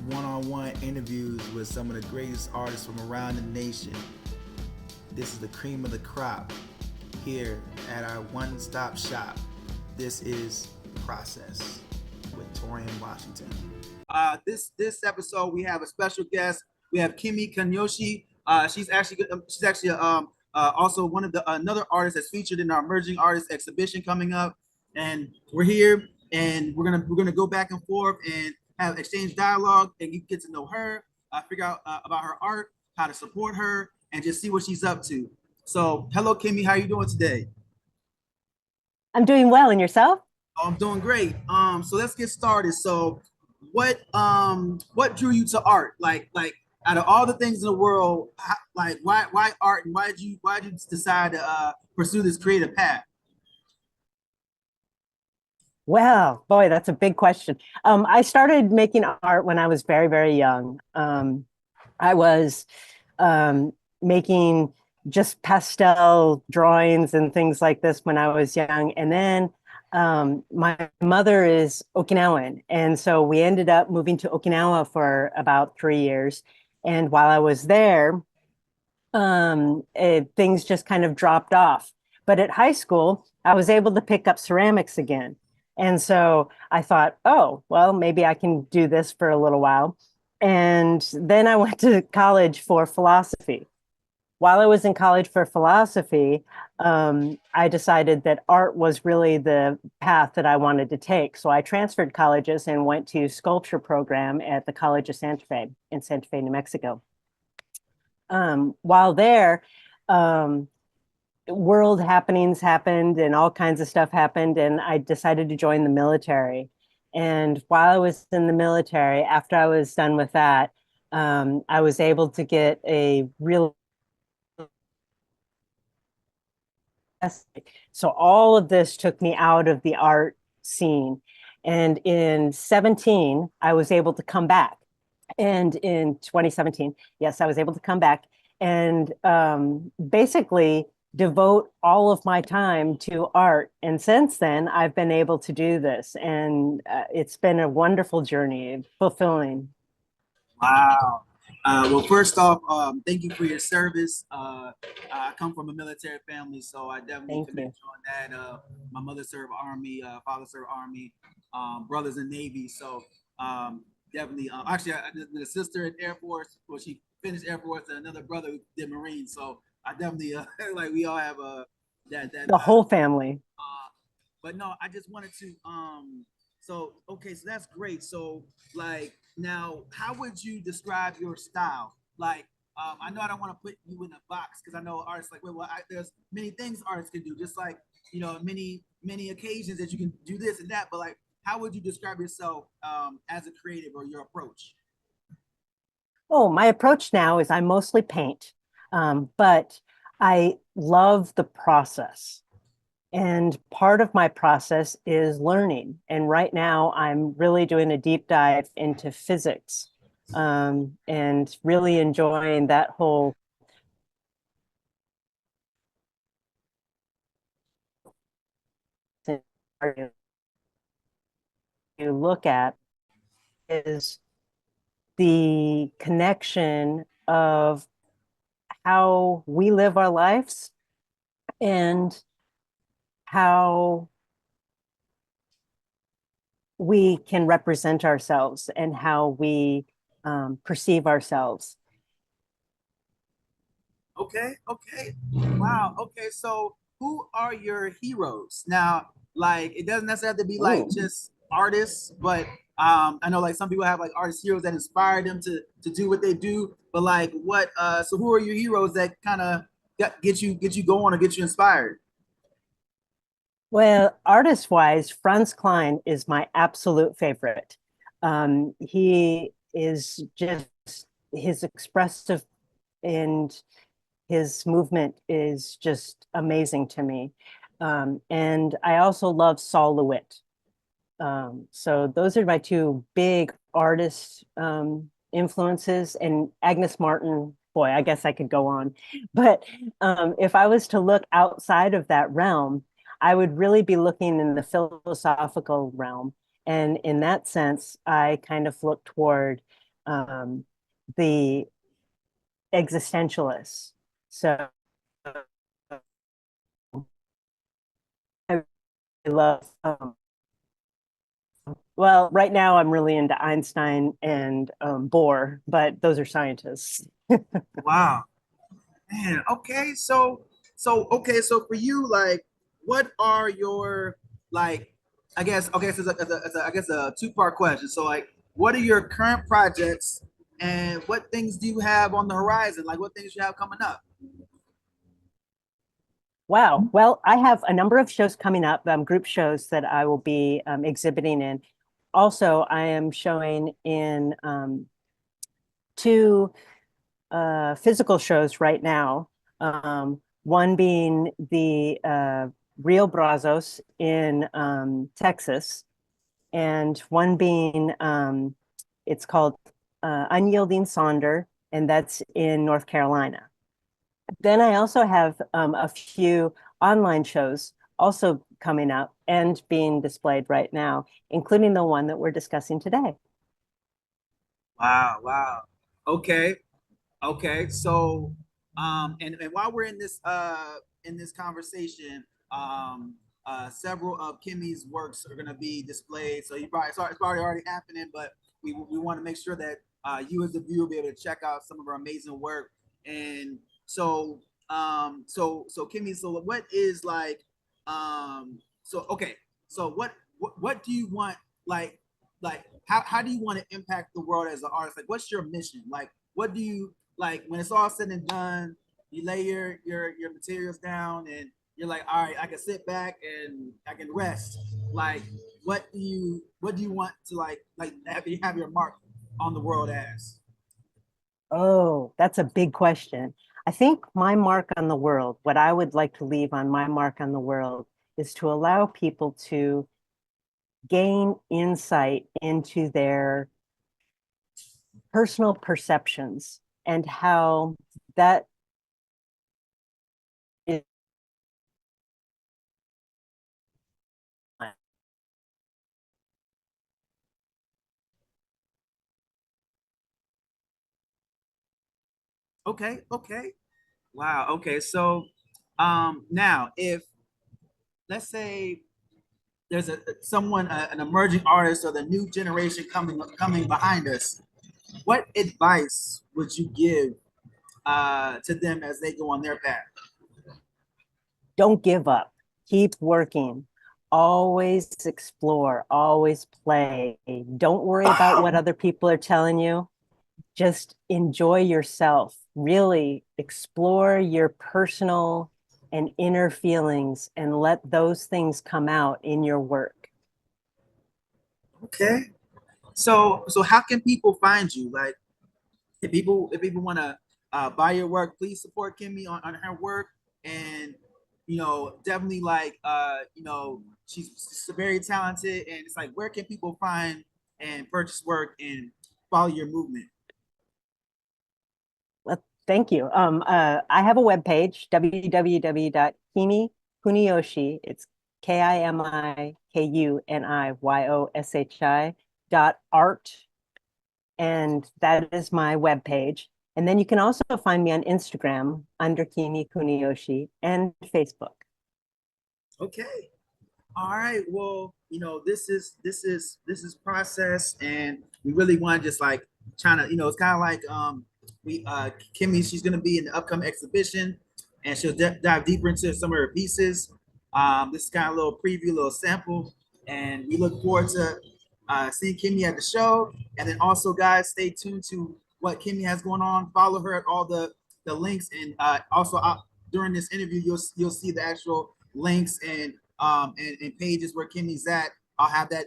one-on-one interviews with some of the greatest artists from around the nation. This is the cream of the crop here at our one-stop shop. This is Process with Torian Washington. This episode we have a special guest. We have Kimi Kuniyoshi. She's actually also one of the another artist that's featured in our emerging artist exhibition coming up, and we're here and we're gonna go back and forth and have exchange dialogue, and you get to know her, figure out about her art, how to support her, and just see what she's up to. So, hello, Kimmy. How are you doing today? I'm doing well, and yourself? Oh, I'm doing great. So let's get started. So, what drew you to art? Like out of all the things in the world, like why art, and why did you decide to pursue this creative path? Well, boy, that's a big question. I started making art when I was very, very young. I was making just pastel drawings and things like this when I was young. And then my mother is Okinawan. And so we ended up moving to Okinawa for about 3 years. And while I was there, things just kind of dropped off. But at high school, I was able to pick up ceramics again. And so I thought, oh, well, maybe I can do this for a little while. And then I went to college for philosophy. While I was in college for philosophy, I decided that art was really the path that I wanted to take. So I transferred colleges and went to sculpture program at the College of Santa Fe in Santa Fe, New Mexico. While there, um, world happenings happened and all kinds of stuff happened, and I decided to join the military. And while I was in the military, after I was done with that, I was able to get a real. So all of this took me out of the art scene. And in 17, I was able to come back. And in 2017, yes, I was able to come back and basically devote all of my time to art. And since then, I've been able to do this. And it's been a wonderful journey, fulfilling. Wow. Well, first off, thank you for your service. I come from a military family, so I definitely Thank commend you. you on that. My mother served Army, father served Army, brothers in Navy. So definitely, actually, I did a sister in Air Force. Well, she finished Air Force, and another brother who did Marines. So I definitely like we all have that The whole family. but no, I just wanted to so okay, so that's great. So like now, how would you describe your style? Like I know I don't want to put you in a box because I know artists like there's many things artists can do, just like many occasions that you can do this and that. But like, how would you describe yourself as a creative or your approach? Oh, my approach now is I mostly paint, but I love the process. And part of my process is learning. And right now, I'm really doing a deep dive into physics and really enjoying that whole. You look at is the connection of how we live our lives and how we can represent ourselves and how we perceive ourselves. Okay, okay. Wow. Okay, so who are your heroes? Now, like it doesn't necessarily have to be like Ooh. just artists, but I know like some people have like artist heroes that inspire them to do what they do. But like what so who are your heroes that kind of get you going or get you inspired? Well, artist wise, Franz Klein is my absolute favorite. He is just his expressive and his movement is just amazing to me. And I also love Saul LeWitt. So those are my two big artist influences. And Agnes Martin, boy, I guess I could go on. But if I was to look outside of that realm, I would really be looking in the philosophical realm. And in that sense, I kind of look toward the existentialists. So I love, well, right now I'm really into Einstein and Bohr, but those are scientists. Wow, man. Okay, so for you, like, what are your like? I guess okay, so I guess a two-part question. So like, what are your current projects, and what things do you have on the horizon? Like, what things you have coming up? Wow. Well, I have a number of shows coming up, group shows that I will be exhibiting in. Also, I am showing in two physical shows right now. One being the Rio Brazos in Texas, and one being it's called Unyielding Sonder, and that's in North Carolina. Then I also have a few online shows also coming up and being displayed right now, including the one that we're discussing today. Wow, wow. Okay. Okay, so and while we're in this conversation, several of Kimmy's works are gonna be displayed. So you probably it's probably already happening, but we want to make sure that you as the viewer be able to check out some of her amazing work. And so so Kimmy, so what is like so okay, so what do you want like how do you want to impact the world as an artist? Like what's your mission? Like what do you like when it's all said and done, you lay your materials down and you're like, all right, I can sit back and I can rest. Like, what do you want to like have your mark on the world as? Oh, that's a big question. I think my mark on the world, what I would like to leave on my mark on the world, is to allow people to gain insight into their personal perceptions and how that is. Okay, okay, wow, okay. So, now if let's say there's a someone an emerging artist or the new generation coming behind us, what advice would you give to them as they go on their path? Don't give up. Keep working. Always explore, always play. Don't worry about what other people are telling you. Just enjoy yourself. Really explore your personal and inner feelings and let those things come out in your work. Okay. So how can people find you? Like if people want to buy your work, please support Kimmy on her work. And definitely like she's very talented. And it's like where can people find and purchase work and follow your movement? Well, thank you. I have a webpage, www.kimikuniyoshi. It's KIMIKUNIYOSHI.art. And that is my webpage. And then you can also find me on Instagram under Kimi Kuniyoshi and Facebook. Okay. All right. Well, this is process, and we really want to just like trying to, it's kind of like we Kimmy, she's gonna be in the upcoming exhibition, and she'll dive deeper into some of her pieces. This is kind of a little preview, a little sample, and we look forward to seeing Kimmy at the show. And then also, guys, stay tuned to what Kimmy has going on. Follow her at all the links, and also during this interview, you'll see the actual links and pages where Kimmy's at. I'll have that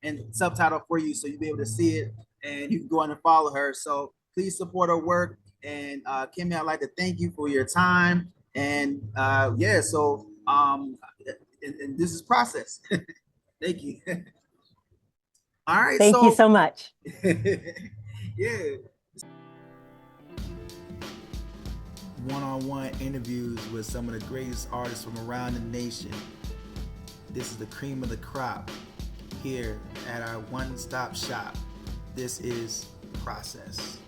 and subtitle for you so you'll be able to see it and you can go on and follow her. So please support her work. And Kimmy, I'd like to thank you for your time. And yeah, so and this is process. Thank you. All right, Thank you so so much. yeah. One-on-one interviews with some of the greatest artists from around the nation. This is the cream of the crop here at our one-stop shop. This is Process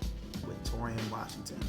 with Torian Washington.